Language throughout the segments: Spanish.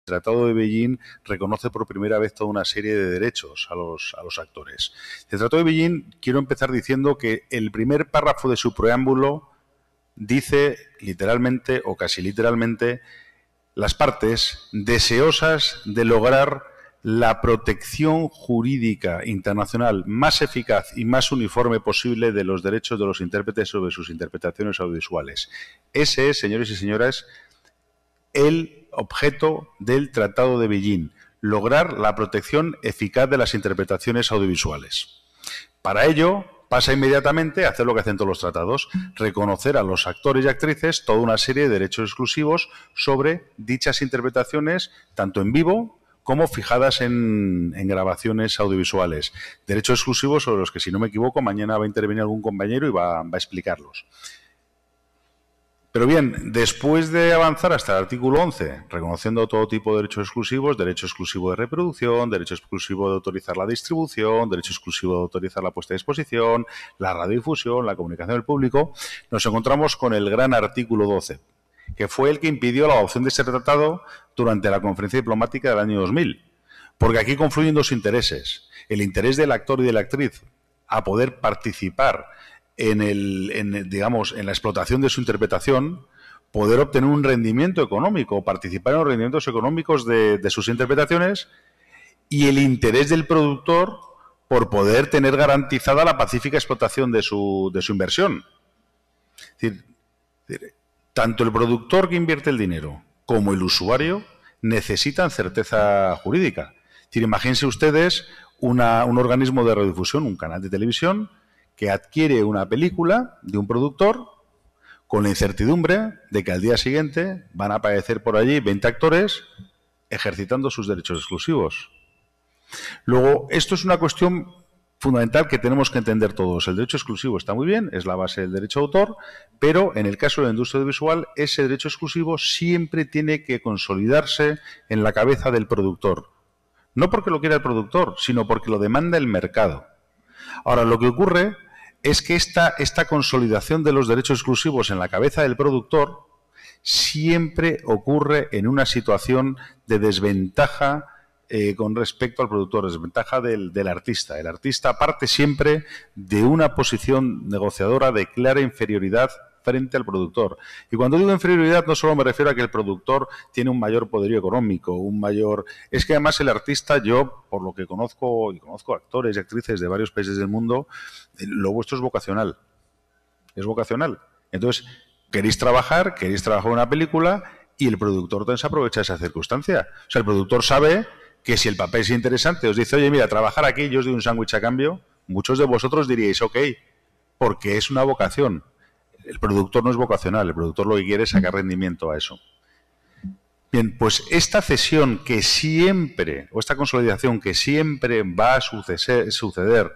Tratado de Beijing reconoce por primera vez toda una serie de derechos a los actores. El Tratado de Beijing, quiero empezar diciendo que el primer párrafo de su preámbulo dice literalmente o casi literalmente: las partes deseosas de lograr la protección jurídica internacional más eficaz y más uniforme posible de los derechos de los intérpretes sobre sus interpretaciones audiovisuales. Ese es, señores y señoras, el objeto del Tratado de Beijing: lograr la protección eficaz de las interpretaciones audiovisuales. Para ello, pasa inmediatamente a hacer lo que hacen todos los tratados: reconocer a los actores y actrices toda una serie de derechos exclusivos sobre dichas interpretaciones, tanto en vivo como fijadas en grabaciones audiovisuales. Derechos exclusivos sobre los que, si no me equivoco, mañana va a intervenir algún compañero y va a explicarlos. Pero bien, después de avanzar hasta el artículo 11, reconociendo todo tipo de derechos exclusivos, derecho exclusivo de reproducción, derecho exclusivo de autorizar la distribución, derecho exclusivo de autorizar la puesta a disposición, la radiodifusión, la comunicación del público, nos encontramos con el gran artículo 12, que fue el que impidió la adopción de ese tratado durante la conferencia diplomática del año 2000. Porque aquí confluyen dos intereses: el interés del actor y de la actriz a poder participar digamos, en la explotación de su interpretación, poder obtener un rendimiento económico, participar en los rendimientos económicos de sus interpretaciones, y el interés del productor por poder tener garantizada la pacífica explotación de su inversión. Es decir, tanto el productor que invierte el dinero como el usuario necesitan certeza jurídica. Es decir, imagínense ustedes un organismo de radiodifusión, un canal de televisión, que adquiere una película de un productor con la incertidumbre de que al día siguiente van a aparecer por allí 20 actores ejercitando sus derechos exclusivos. Luego, esto es una cuestión fundamental que tenemos que entender todos. El derecho exclusivo está muy bien, es la base del derecho de autor, pero en el caso de la industria audiovisual, ese derecho exclusivo siempre tiene que consolidarse en la cabeza del productor. No porque lo quiera el productor, sino porque lo demanda el mercado. Ahora, lo que ocurre es que esta consolidación de los derechos exclusivos en la cabeza del productor siempre ocurre en una situación de desventaja con respecto al productor, desventaja del artista. El artista parte siempre de una posición negociadora de clara inferioridad frente al productor. Y cuando digo inferioridad, no solo me refiero a que el productor tiene un mayor poderío económico, es que además el artista, yo, por lo que conozco, y conozco actores y actrices de varios países del mundo, lo vuestro es vocacional. Es vocacional. Entonces, queréis trabajar una película y el productor también se aprovecha de esa circunstancia. O sea, el productor sabe que si el papel es interesante, os dice: oye, mira, trabajar aquí, yo os doy un sándwich a cambio, muchos de vosotros diríais: ok, porque es una vocación. El productor no es vocacional, el productor lo que quiere es sacar rendimiento a eso. Bien, pues esta cesión que siempre, o esta consolidación que siempre va a suceder,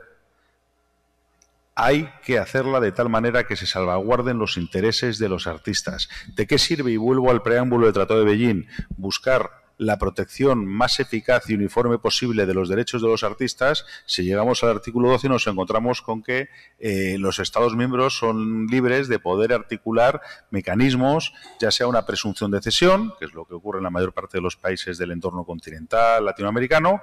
hay que hacerla de tal manera que se salvaguarden los intereses de los artistas. ¿De qué sirve, y vuelvo al preámbulo del Tratado de Beijing, buscar la protección más eficaz y uniforme posible de los derechos de los artistas si llegamos al artículo 12 y nos encontramos con que los Estados miembros son libres de poder articular mecanismos, ya sea una presunción de cesión, que es lo que ocurre en la mayor parte de los países del entorno continental latinoamericano?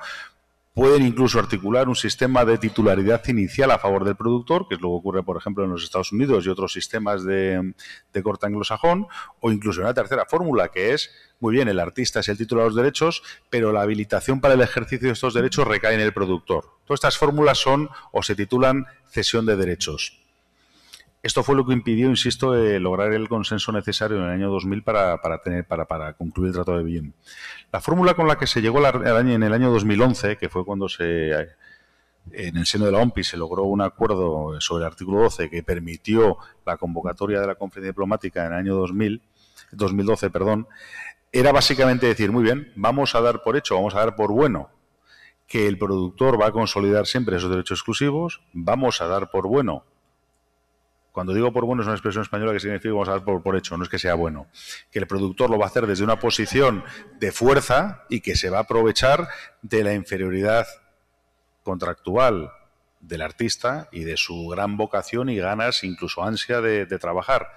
Pueden incluso articular un sistema de titularidad inicial a favor del productor, que es lo que ocurre, por ejemplo, en los Estados Unidos y otros sistemas de corte anglosajón, o incluso una tercera fórmula, que es: muy bien, el artista es el titular de los derechos, pero la habilitación para el ejercicio de estos derechos recae en el productor. Todas estas fórmulas son o se titulan cesión de derechos. Esto fue lo que impidió, insisto, lograr el consenso necesario en el año 2000 para concluir el Tratado de Beijing. La fórmula con la que se llegó en el año 2011, que fue cuando en el seno de la OMPI se logró un acuerdo sobre el artículo 12 que permitió la convocatoria de la conferencia diplomática en el año 2012, era básicamente decir: muy bien, vamos a dar por hecho, vamos a dar por bueno que el productor va a consolidar siempre esos derechos exclusivos, vamos a dar por bueno. Cuando digo por bueno es una expresión española que significa que vamos a dar por hecho, no es que sea bueno. Que el productor lo va a hacer desde una posición de fuerza y que se va a aprovechar de la inferioridad contractual del artista y de su gran vocación y ganas, incluso ansia de trabajar.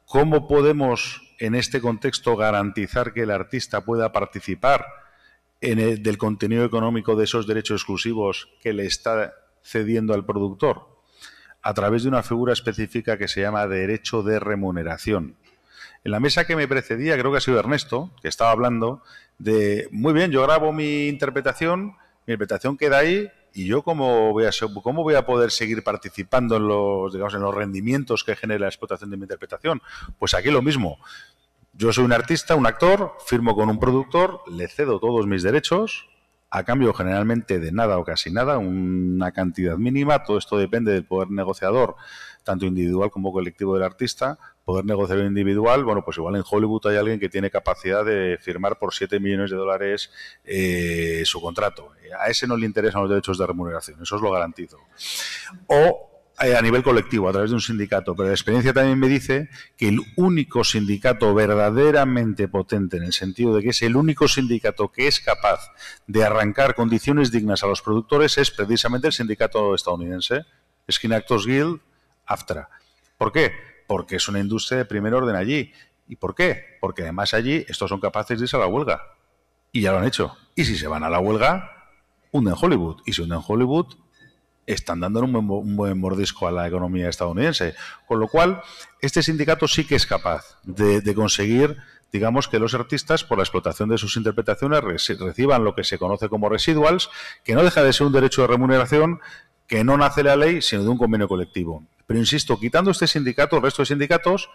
¿Cómo podemos en este contexto, garantizar que el artista pueda participar del contenido económico de esos derechos exclusivos que le está cediendo al productor? A través de una figura específica que se llama derecho de remuneración. En la mesa que me precedía, creo que ha sido Ernesto, que estaba hablando de, muy bien, yo grabo mi interpretación queda ahí, y yo cómo voy a poder seguir participando en los rendimientos que genera la explotación de mi interpretación. Pues aquí lo mismo. Yo soy un artista, un actor, firmo con un productor, le cedo todos mis derechos, a cambio generalmente de nada o casi nada, una cantidad mínima. Todo esto depende del poder negociador, tanto individual como colectivo del artista. Poder negociar individual, bueno, pues igual en Hollywood hay alguien que tiene capacidad de firmar por $7 millones su contrato. A ese no le interesan los derechos de remuneración, eso os lo garantizo. O a nivel colectivo, a través de un sindicato. Pero la experiencia también me dice que el único sindicato verdaderamente potente, en el sentido de que es el único sindicato que es capaz de arrancar condiciones dignas a los productores, es precisamente el sindicato estadounidense, Screen Actors Guild, AFTRA. ¿Por qué? Porque es una industria de primer orden allí. ¿Y por qué? Porque además allí estos son capaces de irse a la huelga. Y ya lo han hecho. Y si se van a la huelga, hunden Hollywood. Y si hunden Hollywood, están dando un buen mordisco a la economía estadounidense. Con lo cual, este sindicato sí que es capaz de conseguir, digamos, que los artistas, por la explotación de sus interpretaciones, reciban lo que se conoce como residuals, que no deja de ser un derecho de remuneración que no nace de la ley, sino de un convenio colectivo. Pero insisto, quitando este sindicato, el resto de sindicatos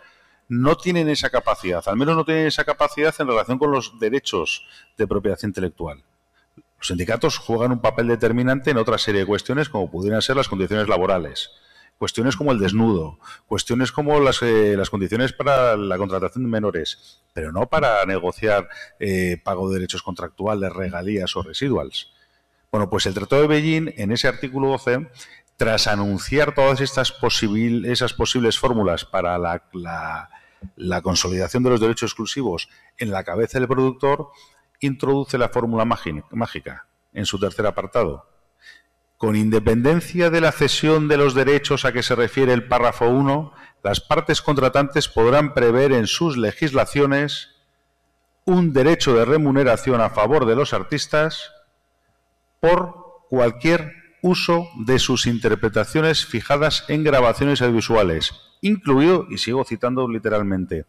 no tienen esa capacidad, al menos no tienen esa capacidad en relación con los derechos de propiedad intelectual. Los sindicatos juegan un papel determinante en otra serie de cuestiones, como pudieran ser las condiciones laborales, cuestiones como el desnudo, cuestiones como las condiciones para la contratación de menores, pero no para negociar pago de derechos contractuales, regalías o residuals. Bueno, pues el Tratado de Beijing, en ese artículo 12, tras anunciar todas esas posibles fórmulas para la consolidación de los derechos exclusivos en la cabeza del productor, introduce la fórmula mágica en su tercer apartado. Con independencia de la cesión de los derechos a que se refiere el párrafo 1, las partes contratantes podrán prever en sus legislaciones un derecho de remuneración a favor de los artistas por cualquier uso de sus interpretaciones fijadas en grabaciones audiovisuales, incluido, y sigo citando literalmente,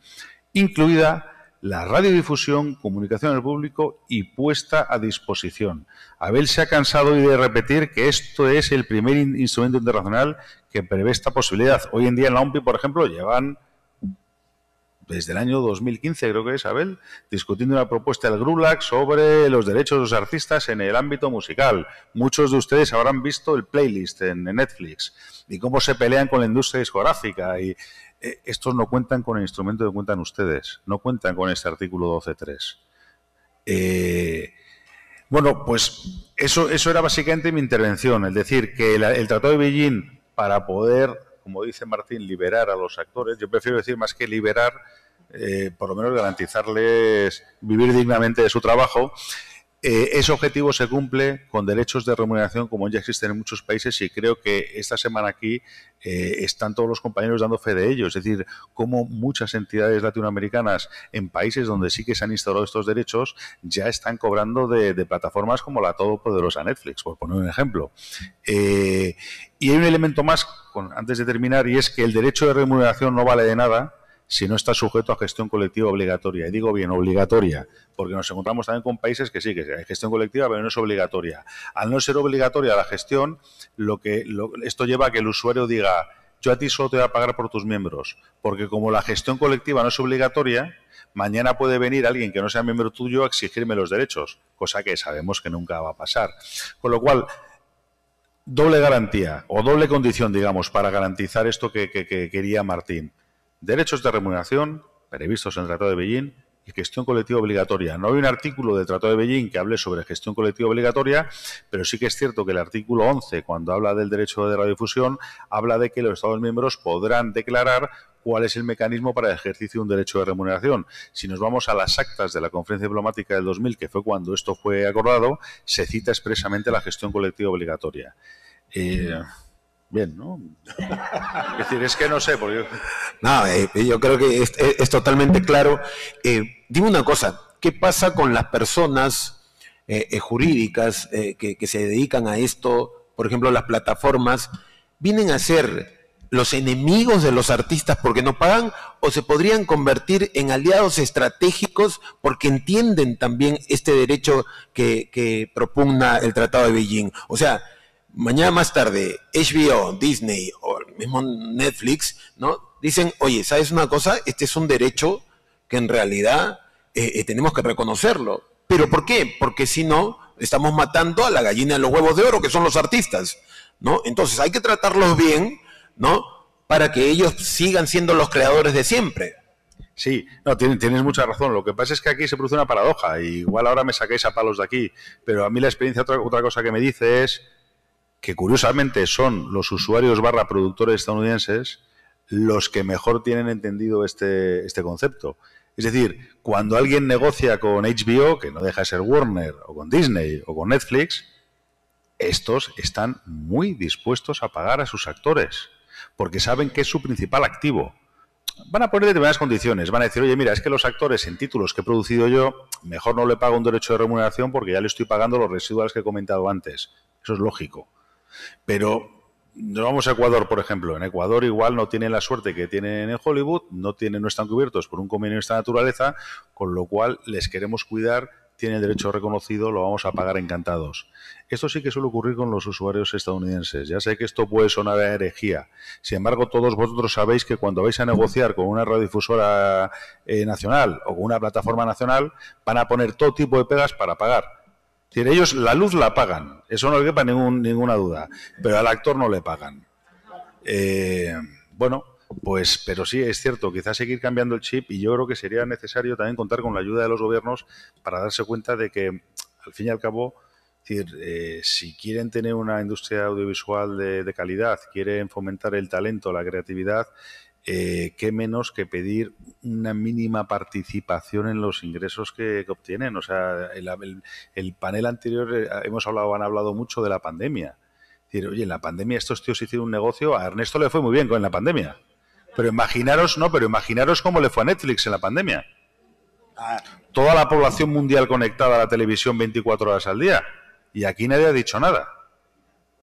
incluida la radiodifusión, comunicación al público y puesta a disposición. Abel se ha cansado hoy de repetir que esto es el primer instrumento internacional que prevé esta posibilidad. Hoy en día en la OMPI, por ejemplo, llevan desde el año 2015, creo que es, Abel, discutiendo una propuesta del GRULAC sobre los derechos de los artistas en el ámbito musical. Muchos de ustedes habrán visto el playlist en Netflix y cómo se pelean con la industria discográfica. Y estos no cuentan con el instrumento que cuentan ustedes, no cuentan con este artículo 12.3. Bueno, pues eso era básicamente mi intervención, es decir, que el Tratado de Beijing, para poder, como dice Martín, liberar a los actores, yo prefiero decir más que liberar, por lo menos garantizarles vivir dignamente de su trabajo. Ese objetivo se cumple con derechos de remuneración como ya existen en muchos países, y creo que esta semana aquí están todos los compañeros dando fe de ello. Es decir, como muchas entidades latinoamericanas en países donde sí que se han instaurado estos derechos ya están cobrando de plataformas como la todopoderosa Netflix, por poner un ejemplo. Y hay un elemento más, antes de terminar, y es que el derecho de remuneración no vale de nada si no está sujeto a gestión colectiva obligatoria. Y digo bien, obligatoria, porque nos encontramos también con países que sí, que hay gestión colectiva, pero no es obligatoria. Al no ser obligatoria la gestión, esto lleva a que el usuario diga: yo a ti solo te voy a pagar por tus miembros, porque como la gestión colectiva no es obligatoria, mañana puede venir alguien que no sea miembro tuyo a exigirme los derechos, cosa que sabemos que nunca va a pasar. Con lo cual, doble garantía, o doble condición, digamos, para garantizar esto que quería Martín. Derechos de remuneración previstos en el Tratado de Beijing y gestión colectiva obligatoria. No hay un artículo del Tratado de Beijing que hable sobre gestión colectiva obligatoria, pero sí que es cierto que el artículo 11, cuando habla del derecho de radiodifusión, habla de que los Estados miembros podrán declarar cuál es el mecanismo para el ejercicio de un derecho de remuneración. Si nos vamos a las actas de la Conferencia Diplomática del 2000, que fue cuando esto fue acordado, se cita expresamente la gestión colectiva obligatoria. bien, ¿no? Es decir, es que no sé, porque... No, yo creo que es totalmente claro. Dime una cosa, ¿qué pasa con las personas jurídicas que se dedican a esto? Por ejemplo, las plataformas, ¿vienen a ser los enemigos de los artistas porque no pagan o se podrían convertir en aliados estratégicos porque entienden también este derecho que propugna el Tratado de Beijing? O sea, mañana más tarde, HBO, Disney o el mismo Netflix, ¿no? Dicen, oye, ¿sabes una cosa? Este es un derecho que en realidad tenemos que reconocerlo. ¿Pero por qué? Porque si no, estamos matando a la gallina de los huevos de oro, que son los artistas, ¿no? Entonces hay que tratarlos bien, ¿no? Para que ellos sigan siendo los creadores de siempre. Sí, no, tienes mucha razón. Lo que pasa es que aquí se produce una paradoja. Y igual ahora me saquéis a palos de aquí, pero a mí la experiencia, otra cosa que me dice es que curiosamente son los usuarios / productores estadounidenses los que mejor tienen entendido este concepto. Es decir, cuando alguien negocia con HBO, que no deja de ser Warner, o con Disney, o con Netflix, estos están muy dispuestos a pagar a sus actores, porque saben que es su principal activo. Van a poner determinadas condiciones, van a decir, oye, mira, es que los actores en títulos que he producido yo, mejor no le pago un derecho de remuneración porque ya le estoy pagando los residuales que he comentado antes. Eso es lógico. Pero nos vamos a Ecuador, por ejemplo. En Ecuador igual no tienen la suerte que tienen en Hollywood, no están cubiertos por un convenio de esta naturaleza, con lo cual les queremos cuidar, tienen el derecho reconocido, lo vamos a pagar encantados. Esto sí que suele ocurrir con los usuarios estadounidenses. Ya sé que esto puede sonar a herejía. Sin embargo, todos vosotros sabéis que cuando vais a negociar con una radiodifusora nacional o con una plataforma nacional, van a poner todo tipo de pegas para pagar. Es decir, ellos la luz la pagan, eso no le quepa ninguna duda, pero al actor no le pagan. Bueno, pues, pero sí, es cierto, quizás seguir cambiando el chip y yo creo que sería necesario también contar con la ayuda de los gobiernos para darse cuenta de que, al fin y al cabo, es decir, si quieren tener una industria audiovisual de calidad, quieren fomentar el talento, la creatividad, qué menos que pedir una mínima participación en los ingresos que obtienen. O sea, el panel anterior han hablado mucho de la pandemia. Es decir, oye, en la pandemia estos tíos hicieron un negocio, a Ernesto le fue muy bien con la pandemia. Pero imaginaros cómo le fue a Netflix en la pandemia. Toda la población mundial conectada a la televisión 24 horas al día. Y aquí nadie ha dicho nada.